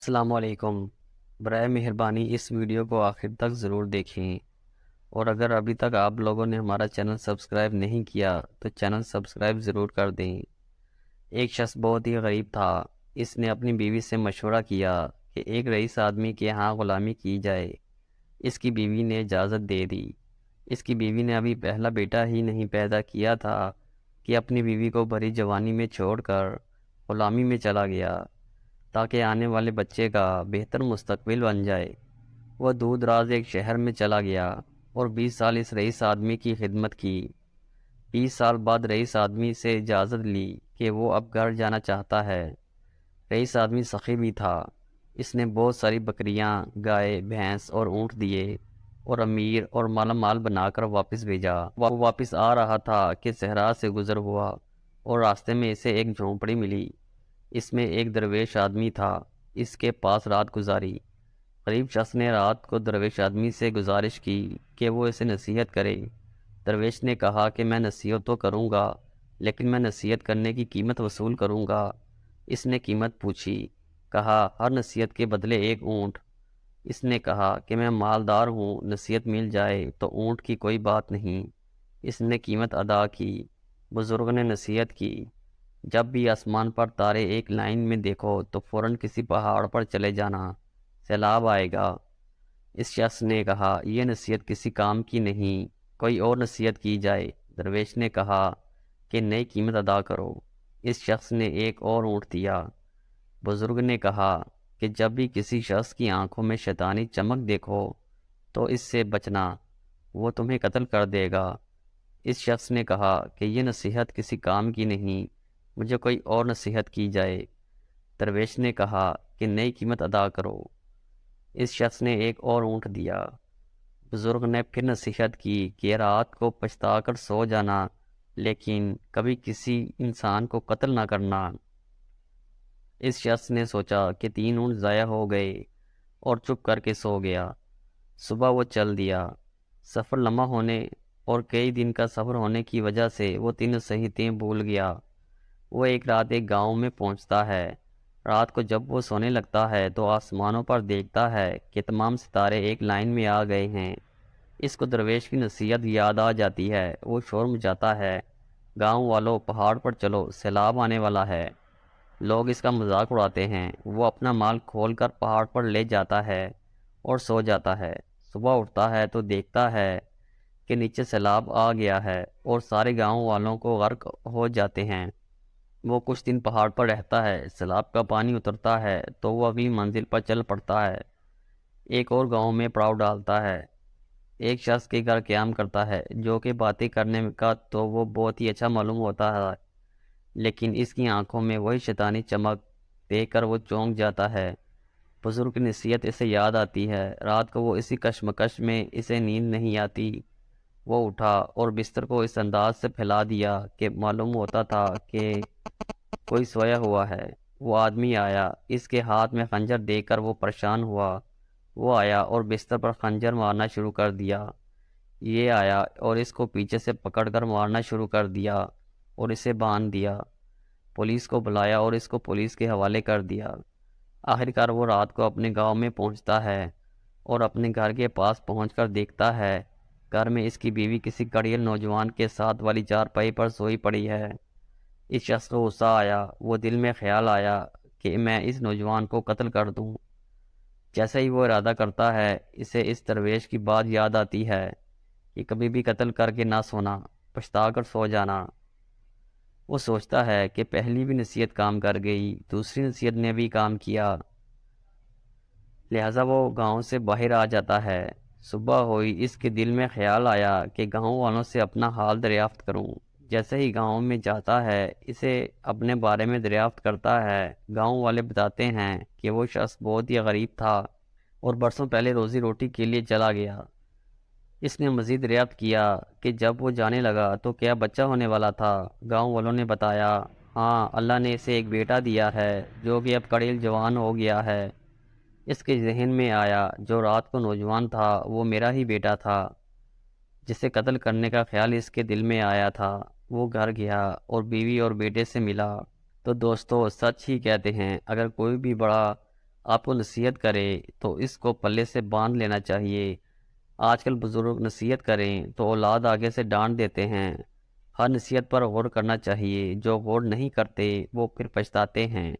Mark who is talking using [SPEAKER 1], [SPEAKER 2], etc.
[SPEAKER 1] السلام علیکم۔ برائے مہربانی اس ویڈیو کو آخر تک ضرور دیکھیں، اور اگر ابھی تک آپ لوگوں نے ہمارا چینل سبسکرائب نہیں کیا تو چینل سبسکرائب ضرور کر دیں۔ ایک شخص بہت ہی غریب تھا۔ اس نے اپنی بیوی سے مشورہ کیا کہ ایک رئیس آدمی کے ہاں غلامی کی جائے۔ اس کی بیوی نے اجازت دے دی۔ اس کی بیوی نے ابھی پہلا بیٹا ہی نہیں پیدا کیا تھا کہ اپنی بیوی کو بھری جوانی میں چھوڑ کر غلامی میں چلا گیا، تاکہ آنے والے بچے کا بہتر مستقبل بن جائے۔ وہ دور دراز ایک شہر میں چلا گیا اور 20 سال اس رئیس آدمی کی خدمت کی۔ 20 سال بعد رئیس آدمی سے اجازت لی کہ وہ اب گھر جانا چاہتا ہے۔ رئیس آدمی سخی بھی تھا۔ اس نے بہت ساری بکریاں، گائے، بھینس اور اونٹ دیے اور امیر اور مالا مال بنا کر واپس بھیجا۔ وہ واپس آ رہا تھا کہ صحرا سے گزر ہوا اور راستے میں اسے ایک جھونپڑی ملی۔ اس میں ایک درویش آدمی تھا۔ اس کے پاس رات گزاری۔ غریب شخص نے رات کو درویش آدمی سے گزارش کی کہ وہ اسے نصیحت کرے۔ درویش نے کہا کہ میں نصیحت تو کروں گا، لیکن میں نصیحت کرنے کی قیمت وصول کروں گا۔ اس نے قیمت پوچھی۔ کہا ہر نصیحت کے بدلے ایک اونٹ۔ اس نے کہا کہ میں مالدار ہوں، نصیحت مل جائے تو اونٹ کی کوئی بات نہیں۔ اس نے قیمت ادا کی۔ بزرگ نے نصیحت کی، جب بھی آسمان پر تارے ایک لائن میں دیکھو تو فوراً کسی پہاڑ پر چلے جانا، سیلاب آئے گا۔ اس شخص نے کہا یہ نصیحت کسی کام کی نہیں، کوئی اور نصیحت کی جائے۔ درویش نے کہا کہ نئی قیمت ادا کرو۔ اس شخص نے ایک اور اونٹ دیا۔ بزرگ نے کہا کہ جب بھی کسی شخص کی آنکھوں میں شیطانی چمک دیکھو تو اس سے بچنا، وہ تمہیں قتل کر دے گا۔ اس شخص نے کہا کہ یہ نصیحت کسی کام کی نہیں، مجھے کوئی اور نصیحت کی جائے۔ درویش نے کہا کہ نئی قیمت ادا کرو۔ اس شخص نے ایک اور اونٹ دیا۔ بزرگ نے پھر نصیحت کی کہ رات کو پچھتا کر سو جانا، لیکن کبھی کسی انسان کو قتل نہ کرنا۔ اس شخص نے سوچا کہ 3 اونٹ ضائع ہو گئے اور چپ کر کے سو گیا۔ صبح وہ چل دیا۔ سفر لمبا ہونے اور کئی دن کا سفر ہونے کی وجہ سے وہ 3 نصیحتیں بھول گیا۔ وہ ایک رات ایک گاؤں میں پہنچتا ہے۔ رات کو جب وہ سونے لگتا ہے تو آسمانوں پر دیکھتا ہے کہ تمام ستارے ایک لائن میں آ گئے ہیں۔ اس کو درویش کی نصیحت یاد آ جاتی ہے۔ وہ شور مچاتا ہے، گاؤں والوں پہاڑ پر چلو، سیلاب آنے والا ہے۔ لوگ اس کا مذاق اڑاتے ہیں۔ وہ اپنا مال کھول کر پہاڑ پر لے جاتا ہے اور سو جاتا ہے۔ صبح اٹھتا ہے تو دیکھتا ہے کہ نیچے سیلاب آ گیا ہے اور سارے گاؤں والوں کو غرق ہو جاتے ہیں۔ وہ کچھ دن پہاڑ پر رہتا ہے۔ سیلاب کا پانی اترتا ہے تو وہ اگلی منزل پر چل پڑتا ہے۔ ایک اور گاؤں میں پڑاؤ ڈالتا ہے۔ ایک شخص کے گھر قیام کرتا ہے جو کہ باتیں کرنے کا تو وہ بہت ہی اچھا معلوم ہوتا ہے، لیکن اس کی آنکھوں میں وہی شیطانی چمک دیکھ کر وہ چونک جاتا ہے۔ بزرگ کی نصیحت اسے یاد آتی ہے۔ رات کو وہ اسی کشمکش میں اسے نیند نہیں آتی۔ وہ اٹھا اور بستر کو اس انداز سے پھیلا دیا کہ معلوم ہوتا تھا کہ کوئی سویا ہوا ہے۔ وہ آدمی آیا۔ اس کے ہاتھ میں خنجر دیکھ کر وہ پریشان ہوا۔ وہ آیا اور بستر پر خنجر مارنا شروع کر دیا۔ یہ آیا اور اس کو پیچھے سے پکڑ کر مارنا شروع کر دیا اور اسے باندھ دیا۔ پولیس کو بلایا اور اس کو پولیس کے حوالے کر دیا۔ آخرکار وہ رات کو اپنے گاؤں میں پہنچتا ہے اور اپنے گھر کے پاس پہنچ کر دیکھتا ہے گھر میں اس کی بیوی کسی گڑیل نوجوان کے ساتھ والی چارپائی پر سوئی پڑی ہے۔ اس شخص کو غصہ آیا۔ وہ دل میں خیال آیا کہ میں اس نوجوان کو قتل کر دوں۔ جیسا ہی وہ ارادہ کرتا ہے، اسے اس درویش کی بات یاد آتی ہے کہ کبھی بھی قتل کر کے نہ سونا، پچھتا کر سو جانا۔ وہ سوچتا ہے کہ پہلی بھی نصیحت کام کر گئی، دوسری نصیحت نے بھی کام کیا، لہٰذا وہ گاؤں سے باہر آ جاتا ہے۔ صبح ہوئی، اس کے دل میں خیال آیا کہ گاؤں والوں سے اپنا حال دریافت کروں۔ جیسے ہی گاؤں میں جاتا ہے، اسے اپنے بارے میں دریافت کرتا ہے۔ گاؤں والے بتاتے ہیں کہ وہ شخص بہت ہی غریب تھا اور برسوں پہلے روزی روٹی کے لیے چلا گیا۔ اس نے مزید دریافت کیا کہ جب وہ جانے لگا تو کیا بچہ ہونے والا تھا۔ گاؤں والوں نے بتایا، ہاں، اللہ نے اسے ایک بیٹا دیا ہے جو کہ اب قریب جوان ہو گیا ہے۔ اس کے ذہن میں آیا، جو رات کو نوجوان تھا وہ میرا ہی بیٹا تھا جسے قتل کرنے کا خیال اس کے دل میں آیا تھا۔ وہ گھر گیا اور بیوی اور بیٹے سے ملا۔ تو دوستو، سچ ہی کہتے ہیں، اگر کوئی بھی بڑا آپ کو نصیحت کرے تو اس کو پلے سے باندھ لینا چاہیے۔ آج کل بزرگ نصیحت کریں تو اولاد آگے سے ڈانٹ دیتے ہیں۔ ہر نصیحت پر غور کرنا چاہیے، جو غور نہیں کرتے وہ پھر پچھتاتے ہیں۔